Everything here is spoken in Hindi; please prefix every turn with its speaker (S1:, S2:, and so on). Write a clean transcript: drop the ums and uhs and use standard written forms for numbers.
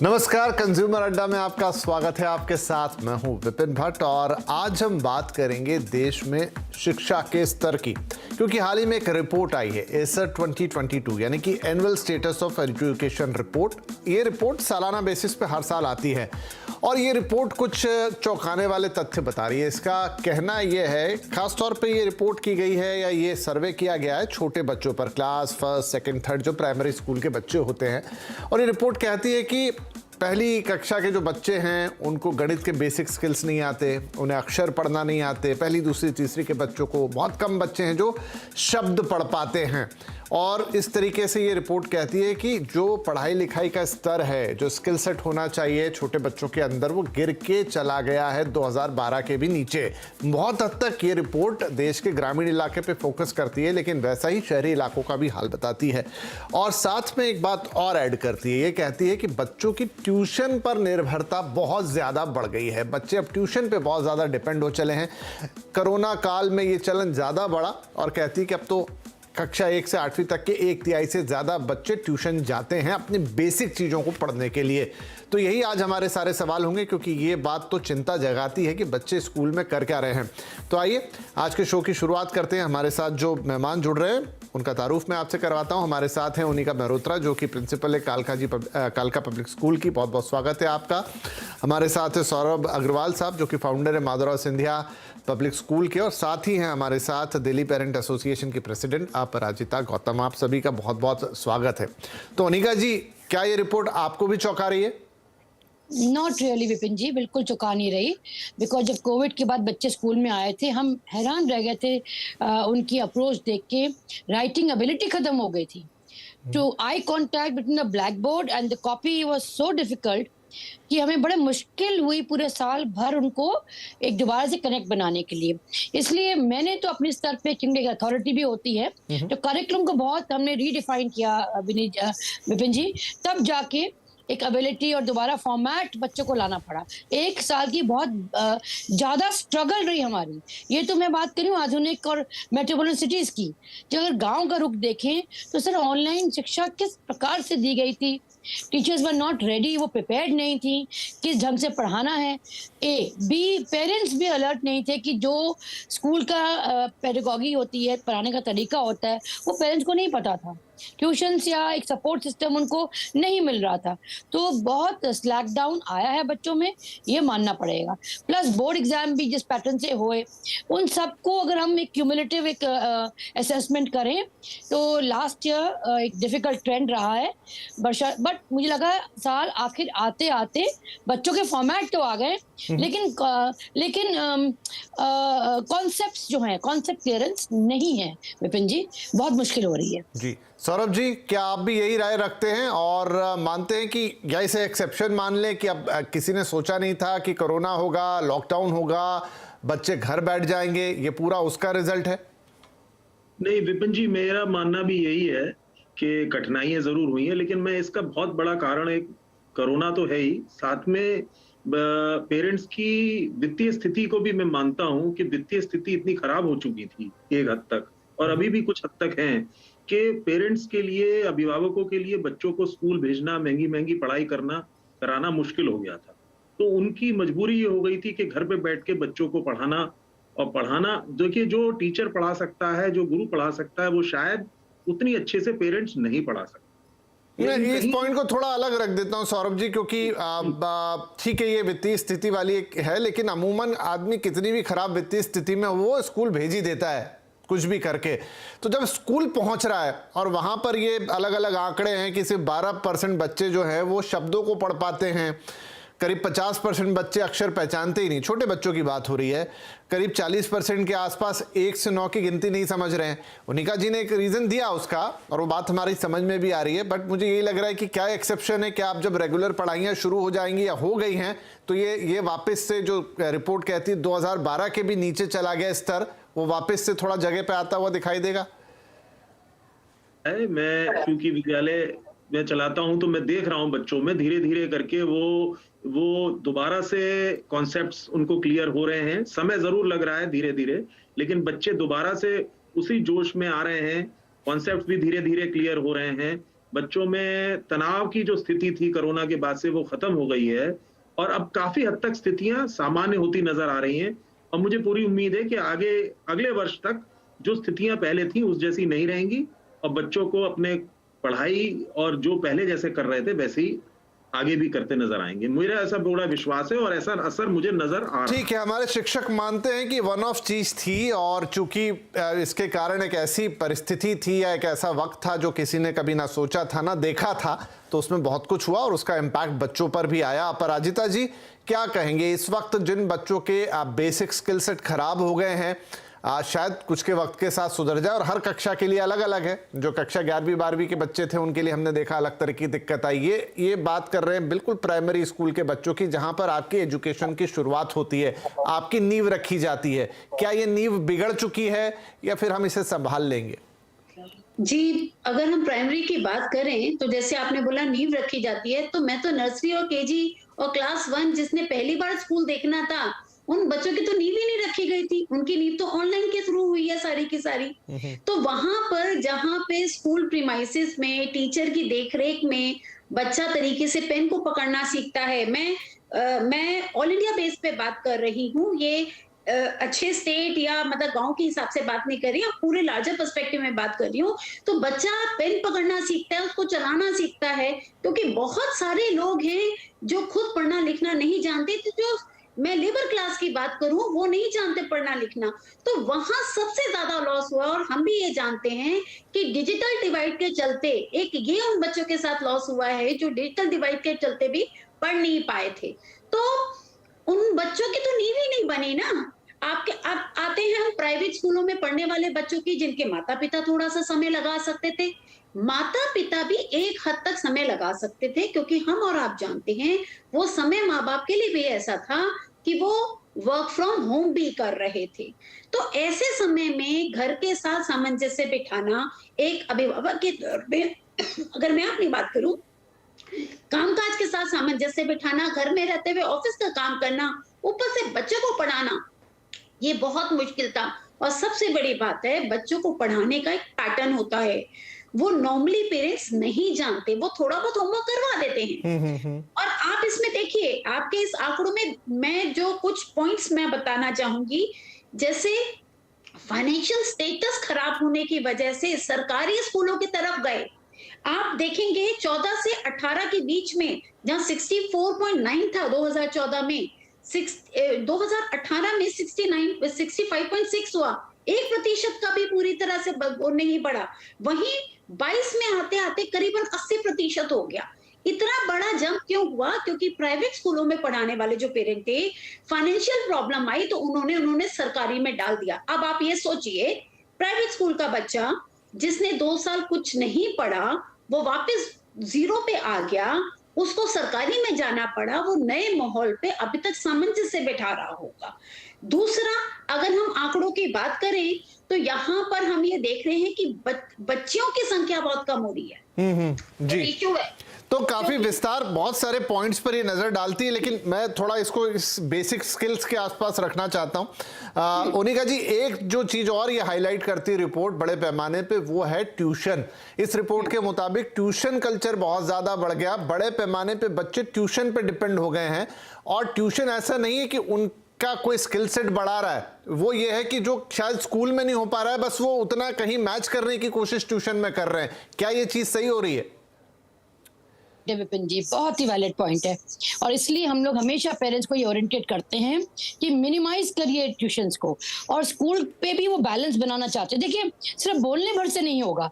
S1: नमस्कार, कंज्यूमर अड्डा में आपका स्वागत है। आपके साथ मैं हूं विपिन भट्ट और आज हम बात करेंगे देश में शिक्षा के स्तर की, क्योंकि हाल ही में एक रिपोर्ट आई है एसर 2022 यानी कि annual status of education report. ये रिपोर्ट सालाना बेसिस पे हर साल आती है और ये रिपोर्ट कुछ चौंकाने वाले तथ्य बता रही है। इसका कहना यह है, खासतौर पे ये रिपोर्ट की गई है या ये सर्वे किया गया है छोटे बच्चों पर, क्लास फर्स्ट सेकंड थर्ड जो प्राइमरी स्कूल के बच्चे होते हैं। और ये रिपोर्ट कहती है कि पहली कक्षा के जो बच्चे हैं उनको गणित के बेसिक स्किल्स नहीं आते, उन्हें अक्षर पढ़ना नहीं आते। पहली दूसरी तीसरी के बच्चों को, बहुत कम बच्चे हैं जो शब्द पढ़ पाते हैं। और इस तरीके से ये रिपोर्ट कहती है कि जो पढ़ाई लिखाई का स्तर है, जो स्किल सेट होना चाहिए छोटे बच्चों के अंदर, वो गिर के चला गया है 2012 के भी नीचे। बहुत हद तक ये रिपोर्ट देश के ग्रामीण इलाके पे फोकस करती है, लेकिन वैसा ही शहरी इलाकों का भी हाल बताती है। और साथ में एक बात और ऐड करती है, ये कहती है कि बच्चों की ट्यूशन पर निर्भरता बहुत ज़्यादा बढ़ गई है। बच्चे अब ट्यूशन पे बहुत ज़्यादा डिपेंड हो चले हैं। कोरोना काल में ये चलन ज़्यादा बढ़ा और कहती है कि अब तो कक्षा 1 से 8वीं तक के 1/3 से ज़्यादा बच्चे ट्यूशन जाते हैं अपनी बेसिक चीज़ों को पढ़ने के लिए। तो यही आज हमारे सारे सवाल होंगे, क्योंकि ये बात तो चिंता जगाती है कि बच्चे स्कूल में कर क्या रहे हैं। तो आइए आज के शो की शुरुआत करते हैं। हमारे साथ जो मेहमान जुड़ रहे हैं उनका तारुफ मैं आपसे करवाता हूं। हमारे साथ हैं उनिका मेहरोत्रा, जो कि प्रिंसिपल है कालका पब्लिक स्कूल की। बहुत बहुत स्वागत है आपका। हमारे साथ है सौरभ अग्रवाल साहब, जो कि फाउंडर है माधवराव सिंधिया पब्लिक स्कूल के, और साथ ही हैं हमारे साथ दिल्ली पेरेंट एसोसिएशन की प्रेसिडेंट अपराजिता गौतम। आप सभी का बहुत बहुत स्वागत है। तो अनिका जी, क्या ये रिपोर्ट आपको भी चौंका रही है?
S2: नॉट रियली विपिन जी, बिल्कुल चौंका नहीं रही। बिकॉज जब कोविड के बाद बच्चे स्कूल में आए थे, हम हैरान रह गए थे उनकी अप्रोच देख के। राइटिंग एबिलिटी खत्म हो गई थी। To eye contact between the blackboard and the copy was so difficult कि हमें बड़े मुश्किल हुई पूरे साल भर उनको एक दोबारा से कनेक्ट बनाने के लिए। इसलिए मैंने तो अपने स्तर पे, क्योंकि अथॉरिटी भी होती है, तो करिकुलम को बहुत हमने रीडिफाइन किया विपिन जी। तब जाके एक एबिलिटी और दोबारा फॉर्मेट बच्चों को लाना पड़ा। 1 साल की बहुत ज्यादा स्ट्रगल रही हमारी। ये तो मैं बात करूँ आधुनिक और मेट्रोपोलिटन सिटीज की। जो अगर गांव का रुख देखें तो सर ऑनलाइन शिक्षा किस प्रकार से दी गई थी। टीचर्स वर नॉट रेडी, वो प्रिपेयर्ड नहीं थी किस ढंग से पढ़ाना है। बी, पेरेंट्स भी अलर्ट नहीं थे कि जो स्कूल का पेडागॉजी होती है, पढ़ाने का तरीका होता है, वो पेरेंट्स को नहीं पता था। ट्यूशंस या एक सपोर्ट सिस्टम उनको नहीं मिल रहा था। तो बहुत स्लैक डाउन आया है बच्चों में, ये मानना पड़ेगा। प्लस बोर्ड एग्जाम भी जिस पैटर्न से हुए, उन सबको अगर हम एक क्यूमुलेटिव एक असेसमेंट करें तो लास्ट ईयर एक डिफिकल्ट ट्रेंड रहा है। बट मुझे लगा साल आखिर आते आते बच्चों के फॉर्मेट तो आ गए, लेकिन कॉन्सेप्ट्स जो हैं, कॉन्सेप्ट क्लियरेंस नहीं है विपिन जी। बहुत मुश्किल हो रही है
S1: जी। सौरभ जी, क्या आप भी यही राय रखते हैं और मानते हैं कि या इसे एक्सेप्शन मान लें कि अब किसी ने सोचा नहीं था कि कोरोना होगा, लॉकडाउन होगा, बच्चे घर बैठ जाएंगे, ये पूरा उसका रिजल्ट है?
S3: नहीं विपिन जी, मेरा मानना भी यही है कि कठिनाइयां जरूर हुई हैं, लेकिन मैं इसका बहुत बड़ा कारण एक कोरोना तो है ही, साथ में पेरेंट्स की वित्तीय स्थिति को भी मैं मानता हूं कि वित्तीय स्थिति इतनी खराब हो चुकी थी एक हद तक, और अभी भी कुछ हद तक है, कि पेरेंट्स के लिए, अभिभावकों के लिए बच्चों को स्कूल भेजना, महंगी महंगी पढ़ाई कराना मुश्किल हो गया था। तो उनकी मजबूरी ये हो गई थी कि घर पे बैठ के बच्चों को पढ़ाना। देखिए, जो टीचर पढ़ा सकता है, जो गुरु पढ़ा सकता है, वो शायद उतनी अच्छे से पेरेंट्स नहीं पढ़ा सकते।
S1: मैं इस पॉइंट को थोड़ा अलग रख देता हूं सौरभ जी, क्योंकि ठीक है ये वित्तीय स्थिति वाली एक है, लेकिन अमूमन आदमी कितनी भी खराब वित्तीय स्थिति में वो स्कूल भेज ही देता है कुछ भी करके। तो जब स्कूल पहुंच रहा है और वहां पर ये अलग अलग आंकड़े हैं कि सिर्फ 12% बच्चे जो हैं वो शब्दों को पढ़ पाते हैं, करीब 50% बच्चे अक्षर पहचानते ही नहीं, छोटे बच्चों की बात हो रही है, करीब 40% के आसपास 1 से 9 की गिनती नहीं समझ रहे हैं। उनिका जी ने एक रीजन दिया उसका और वो बात हमारी समझ में भी आ रही है, बट मुझे यही लग रहा है कि क्या एक्सेप्शन है, क्या आप जब रेगुलर पढ़ाइयाँ शुरू हो जाएंगी या हो गई हैं तो ये वापस से जो रिपोर्ट कहती है 2012 के भी नीचे चला गया स्तर, वो वापस से थोड़ा जगह पे आता हुआ दिखाई देगा?
S3: मैं क्योंकि विद्यालय मैं चलाता हूं तो मैं देख रहा हूं बच्चों में धीरे धीरे करके वो दोबारा से कॉन्सेप्ट्स उनको क्लियर हो रहे हैं। समय जरूर लग रहा है धीरे धीरे, लेकिन बच्चे दोबारा से उसी जोश में आ रहे हैं, कॉन्सेप्ट्स भी धीरे धीरे क्लियर हो रहे हैं। बच्चों में तनाव की जो स्थिति थी कोरोना के बाद से वो खत्म हो गई है और अब काफी हद तक स्थितियां सामान्य होती नजर आ रही हैं और मुझे पूरी उम्मीद है कि आगे अगले वर्ष तक जो स्थितियां पहले थी उस जैसी नहीं रहेंगी और बच्चों को अपने पढ़ाई और जो पहले जैसे कर रहे थे वैसे ही आगे भी करते नजर आएंगे। मेरा ऐसा बड़ा विश्वास है और ऐसा असर मुझे नजर आ रहा है।
S1: ठीक है, हमारे शिक्षक मानते हैं कि वन ऑफ चीज थी और चूंकि इसके कारण एक ऐसी परिस्थिति थी या एक ऐसा वक्त था जो किसी ने कभी ना सोचा था ना देखा था, तो उसमें बहुत कुछ हुआ और उसका इम्पैक्ट बच्चों पर भी आया। अपराजिता जी क्या कहेंगे, इस वक्त जिन बच्चों के बेसिक स्किल सेट खराब हो गए हैं, शायद कुछ के वक्त के साथ सुधर जाए और हर कक्षा के लिए अलग अलग है। जो कक्षा 11वीं 12वीं के बच्चे थे उनके लिए हमने देखा अलग तरह की दिक्कत आई। ये बात कर रहे हैं बिल्कुल प्राइमरी स्कूल के बच्चों की, जहां पर आपकी एजुकेशन की शुरुआत होती है, आपकी नींव रखी जाती है। क्या ये नींव बिगड़ चुकी है या फिर हम इसे संभाल लेंगे?
S4: जी, अगर हम प्राइमरी की बात करें तो जैसे आपने बोला नींव रखी जाती है, तो मैं तो नर्सरी और केजी और क्लास 1 जिसने पहली बार स्कूल देखना था उन बच्चों की तो नींव ही नहीं रखी गई थी। उनकी नींव तो ऑनलाइन के थ्रू हुई है सारी की सारी। तो वहां पर जहां पे स्कूल प्रीमाइसेस में टीचर की देखरेख में बच्चा तरीके से पेन को पकड़ना सीखता है। मैं ऑल इंडिया बेस पे बात कर रही हूँ, ये अच्छे स्टेट या मतलब गांव के हिसाब से बात नहीं कर रही हूँ, पूरे लार्जर पर्सपेक्टिव में बात कर रही हूँ। तो बच्चा पेन पकड़ना सीखता है, उसको चलाना सीखता है, क्योंकि बहुत सारे लोग हैं जो खुद पढ़ना लिखना नहीं जानते थे। जो मैं लेबर क्लास की बात करूं वो नहीं जानते पढ़ना लिखना, तो वहां सबसे ज्यादा लॉस हुआ। और हम भी ये जानते हैं कि डिजिटल डिवाइड के चलते एक ये उन बच्चों के साथ लॉस हुआ है जो डिजिटल डिवाइड के चलते भी पढ़ नहीं पाए थे। तो उन बच्चों की तो नींव ही नहीं बनी ना। आप आते हैं हम प्राइवेट स्कूलों में पढ़ने वाले बच्चों की, जिनके माता पिता थोड़ा सा समय लगा सकते थे। माता पिता भी एक हद तक समय लगा सकते थे, क्योंकि हम और आप जानते हैं वो समय माँ बाप के लिए भी ऐसा था कि वो वर्क फ्रॉम होम भी कर रहे थे। तो ऐसे समय में घर के साथ सामंजस्य बिठाना एक अभिभावक के तौर पे अगर मैं अपनी बात करूं, कामकाज के साथ सामंजस्य बिठाना, घर में रहते हुए ऑफिस का काम करना, ऊपर से बच्चे को पढ़ाना, ये बहुत मुश्किल था। और सबसे बड़ी बात है, बच्चों को पढ़ाने का एक पैटर्न होता है, वो नॉर्मली पेरेंट्स नहीं जानते, वो थोड़ा बहुत होमवर्क करवा देते हैं। और आप इसमें देखिए, आपके इस आंकड़ों में मैं जो कुछ पॉइंट्स मैं बताना चाहूंगी, जैसे फाइनेंशियल स्टेटस खराब होने की वजह से सरकारी स्कूलों की तरफ गए। आप देखेंगे 14 से 18 के बीच में, जहां 64.9 था 2014 में, 2018 में 65.6 हुआ, 1% का भी पूरी तरह से नहीं बढ़ा। वहीं 22 में आते आते करीबन 80% हो गया। इतना बड़ा जंप क्यों हुआ? क्योंकि प्राइवेट स्कूलों में पढ़ाने वाले जो पेरेंट थे, फाइनेंशियल प्रॉब्लम आई तो उन्होंने सरकारी में डाल दिया। अब आप ये सोचिए, प्राइवेट स्कूल का बच्चा जिसने 2 साल कुछ नहीं पढ़ा, वो वापस 0 पे आ गया, उसको सरकारी में जाना पड़ा, वो नए माहौल पे अभी तक सामंजस्य बैठा रहा होगा। दूसरा, अगर हम आंकड़ों की बात करें तो यहाँ पर हम ये देख रहे हैं कि बच्चियों की संख्या बहुत कम हो रही है।
S1: जी,
S4: इश्यू है।
S1: तो काफी विस्तार, बहुत सारे पॉइंट्स पर ये नजर डालती है, लेकिन मैं थोड़ा इसको इस बेसिक स्किल्स के आसपास रखना चाहता हूं। ओनिका जी, एक जो चीज और ये हाईलाइट करती है रिपोर्ट बड़े पैमाने पे, वो है ट्यूशन। इस रिपोर्ट के मुताबिक ट्यूशन कल्चर बहुत ज्यादा बढ़ गया, बड़े पैमाने पे बच्चे ट्यूशन पे डिपेंड हो गए हैं। और ट्यूशन ऐसा नहीं है कि उनका कोई स्किल सेट बढ़ा रहा है, वो ये है कि जो शायद स्कूल में नहीं हो पा रहा है, बस वो उतना कहीं मैच करने की कोशिश ट्यूशन में कर रहे हैं। क्या ये चीज सही हो रही है?
S2: विपिन जी, बहुत ही वैलिड पॉइंट है, और इसलिए हम लोग हमेशा पेरेंट्स को ये ओरिएंटेट करते हैं कि मिनिमाइज करिए ट्यूशंस को, और स्कूल पे भी वो बैलेंस बनाना चाहते हैं। देखिए, सिर्फ बोलने भर से नहीं होगा।